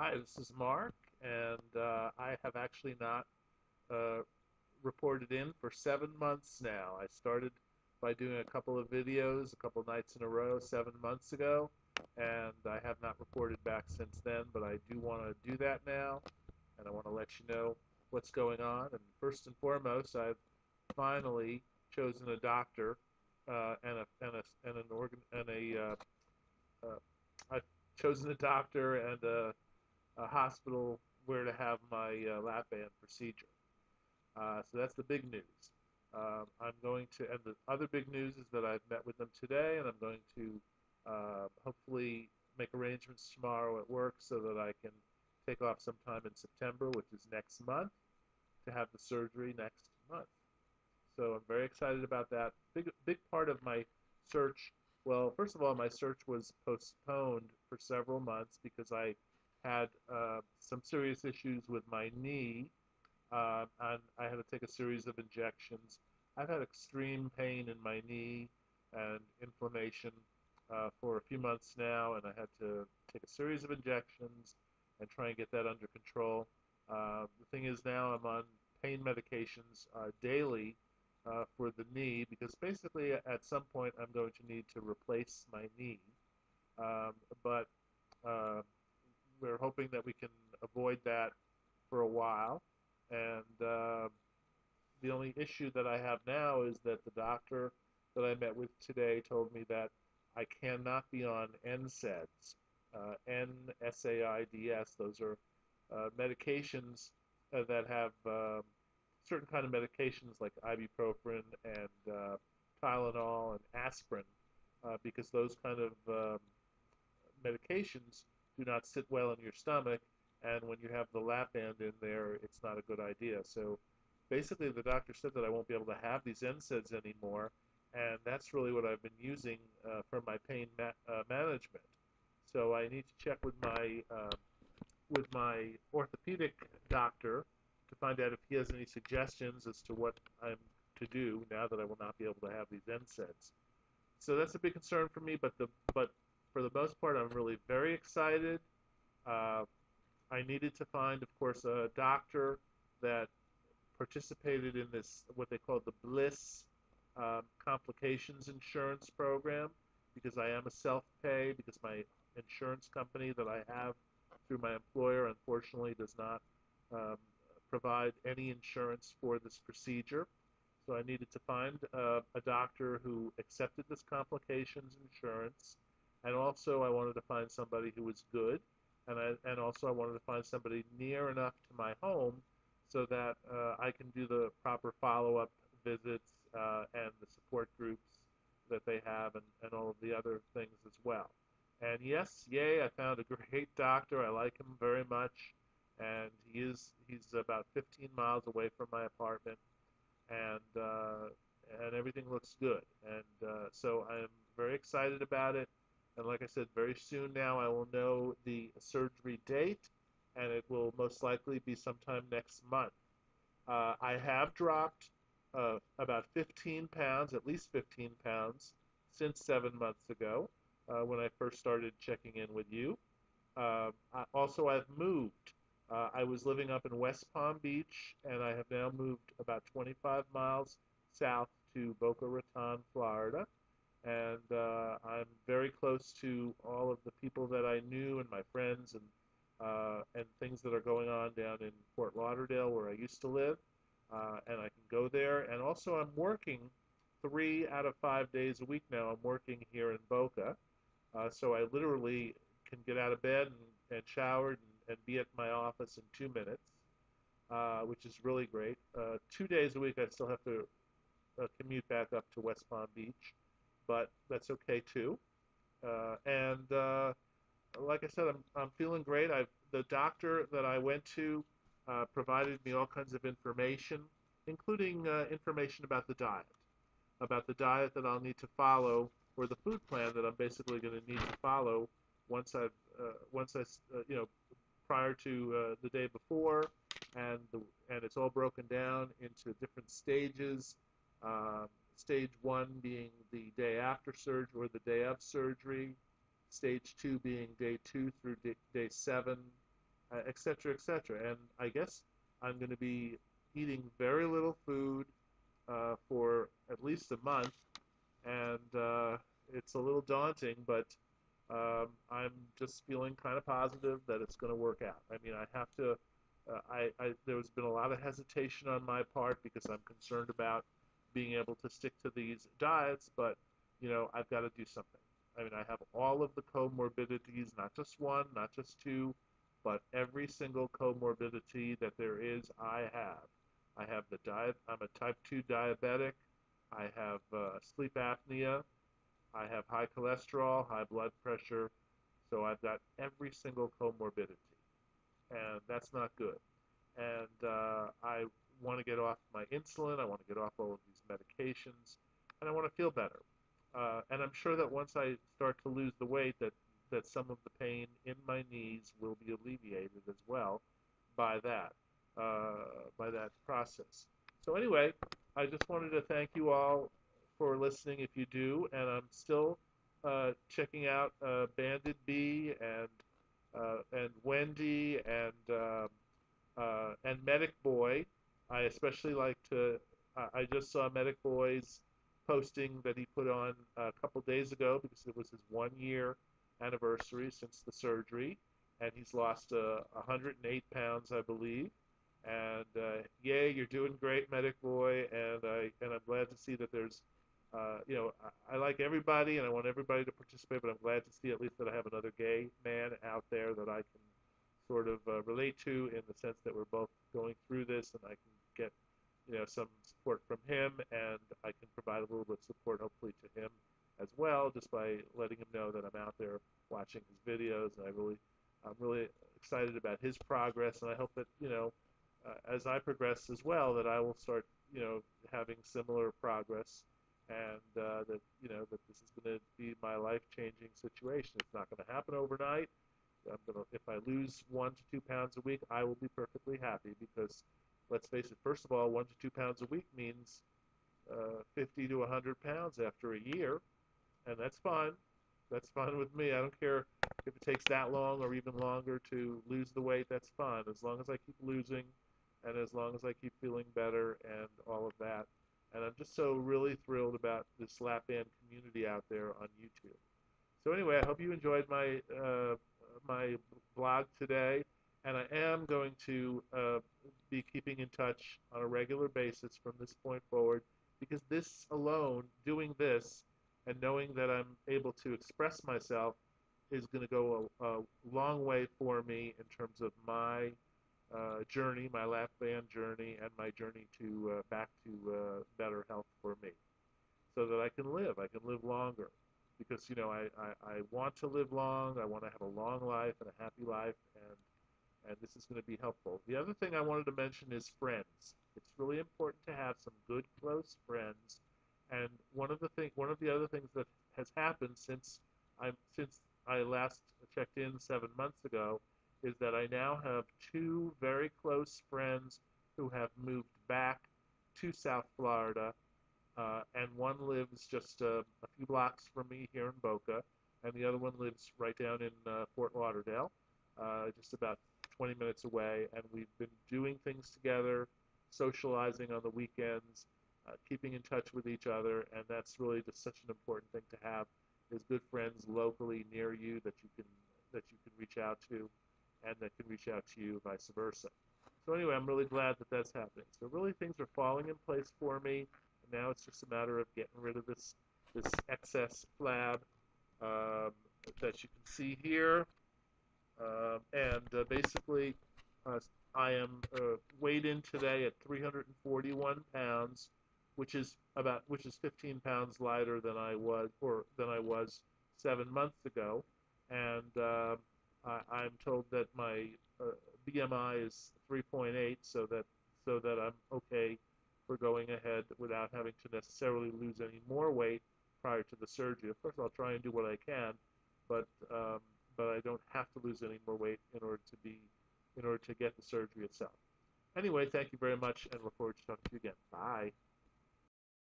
Hi, this is Mark, and I have actually not uh, reported in for 7 months now. I started by doing a couple of videos a couple nights in a row 7 months ago, and I have not reported back since then, but I do want to do that now, and I want to let you know what's going on. And first and foremost, I've finally chosen a doctor and an organ and uh, I've chosen a doctor and a hospital where to have my lap band procedure. So that's the big news. I'm going to, and the other big news is that I've met with them today, and I'm going to hopefully make arrangements tomorrow at work so that I can take off sometime in September, which is next month, to have the surgery next month. So I'm very excited about that. Big part of my search. Well, first of all, my search was postponed for several months because I had some serious issues with my knee, and I had to take a series of injections. I've had extreme pain in my knee and inflammation for a few months now, and I had to take a series of injections and try and get that under control. The thing is now I'm on pain medications daily for the knee because basically at some point I'm going to need to replace my knee. Um, but uh, we're hoping that we can avoid that for a while. And the only issue that I have now is that the doctor that I met with today told me that I cannot be on NSAIDs, NSAIDs. Those are medications that have certain kind of medications like ibuprofen and Tylenol and aspirin, because those kind of medications do not sit well in your stomach, and when you have the lap band in there, it's not a good idea. So basically, the doctor said that I won't be able to have these NSAIDs anymore, and that's really what I've been using for my pain management. So I need to check with my orthopedic doctor to find out if he has any suggestions as to what I'm to do now that I will not be able to have these NSAIDs. So that's a big concern for me, but for the most part, I'm really very excited. Uh, I needed to find, of course, a doctor that participated in this what they call the Bliss complications insurance program because I am a self-pay because my insurance company that I have through my employer unfortunately does not um, provide any insurance for this procedure. So I needed to find a doctor who accepted this complications insurance, and also I wanted to find somebody who was good, and also I wanted to find somebody near enough to my home so that I can do the proper follow-up visits and the support groups that they have and all of the other things as well. And yes, yay, I found a great doctor. I like him very much, and he's about 15 miles away from my apartment, and everything looks good. And so I'm very excited about it. And like I said, very soon now I will know the surgery date, and it will most likely be sometime next month. I have dropped about 15 pounds, at least 15 pounds, since 7 months ago when I first started checking in with you. Also, I've moved. I was living up in West Palm Beach, and I have now moved about 25 miles south to Boca Raton, Florida. And I'm very close to all of the people that I knew and my friends and things that are going on down in Fort Lauderdale, where I used to live. And I can go there. And also, I'm working 3 out of 5 days a week now. I'm working here in Boca. So I literally can get out of bed and showered and be at my office in 2 minutes, which is really great. 2 days a week, I still have to commute back up to West Palm Beach, but that's okay too. And like I said, I'm feeling great. The doctor that I went to provided me all kinds of information, including information about the diet that I'll need to follow, or the food plan that I'm basically going to need to follow once I prior to the day before, and it's all broken down into different stages. Um, Stage one being the day after surgery or the day of surgery. Stage two being day 2 through day 7. et cetera, et cetera. And I guess I'm going to be eating very little food for at least a month, and it's a little daunting, but I'm just feeling kind of positive that it's going to work out. I mean, I have to. There's been a lot of hesitation on my part because I'm concerned about being able to stick to these diets, but I've got to do something. I mean, I have all of the comorbidities, not just one, not just two, but every single comorbidity that there is, I have. I have the diet. I'm a type 2 diabetic. I have sleep apnea. I have high cholesterol, high blood pressure. So I've got every single comorbidity, and that's not good. And I want to get off my insulin. I want to get off all of these medications, and I want to feel better. And I'm sure that once I start to lose the weight, that some of the pain in my knees will be alleviated as well by that by that process. So anyway, I just wanted to thank you all for listening if you do, and I'm still checking out Bandit Bee and Wendy and Medic Boy. I especially like to. I just saw Medic Boy's posting that he put on a couple days ago because it was his 1 year anniversary since the surgery, and he's lost 108 pounds, I believe. And yay, you're doing great, Medic Boy, and I'm glad to see that there's, I like everybody and I want everybody to participate, but I'm glad to see at least that I have another gay man out there that I can sort of relate to in the sense that we're both going through this, and I can get some support from him, and I can provide a little bit of support hopefully to him as well, just by letting him know that I'm out there watching his videos, and I'm really excited about his progress, and I hope that as I progress as well, that I will start having similar progress, and that this is going to be my life-changing situation. It's not going to happen overnight. If I lose 1 to 2 pounds a week, I will be perfectly happy because, let's face it, first of all, 1 to 2 pounds a week means 50 to 100 pounds after a year, and that's fine. That's fine with me. I don't care if it takes that long or even longer to lose the weight. That's fine as long as I keep losing, and as long as I keep feeling better and all of that. And I'm just so really thrilled about this lap band community out there on YouTube. So anyway, I hope you enjoyed my blog today, and I am going to be keeping in touch on a regular basis from this point forward, because this alone, doing this, and knowing that I'm able to express myself, is going to go a long way for me in terms of my journey, my lap band journey, and my journey to back to better health for me, so that I can live longer. Because I want to live long, I want to have a long life and a happy life, and this is going to be helpful. The other thing I wanted to mention is friends. It's really important to have some good, close friends. And one of the other things that has happened since I last checked in 7 months ago is that I now have two very close friends who have moved back to South Florida, and one lives just a few blocks from me here in Boca, and the other one lives right down in Fort Lauderdale, just about 20 minutes away. And we've been doing things together, socializing on the weekends, keeping in touch with each other, and that's really just such an important thing to have, is good friends locally near you that you can reach out to, and that can reach out to you, vice versa. So anyway, I'm really glad that that's happening. So really, things are falling in place for me. And now it's just a matter of getting rid of this excess flab um, that you can see here. And basically, uh, I am weighed in today at 341 pounds, which is 15 pounds lighter than I was 7 months ago. And I'm told that my BMI is 3.8, so that I'm okay for going ahead without having to necessarily lose any more weight prior to the surgery. Of course, I'll try and do what I can, but um, but I don't have to lose any more weight in order to get the surgery itself. Anyway, thank you very much, and look forward to talking to you again. Bye.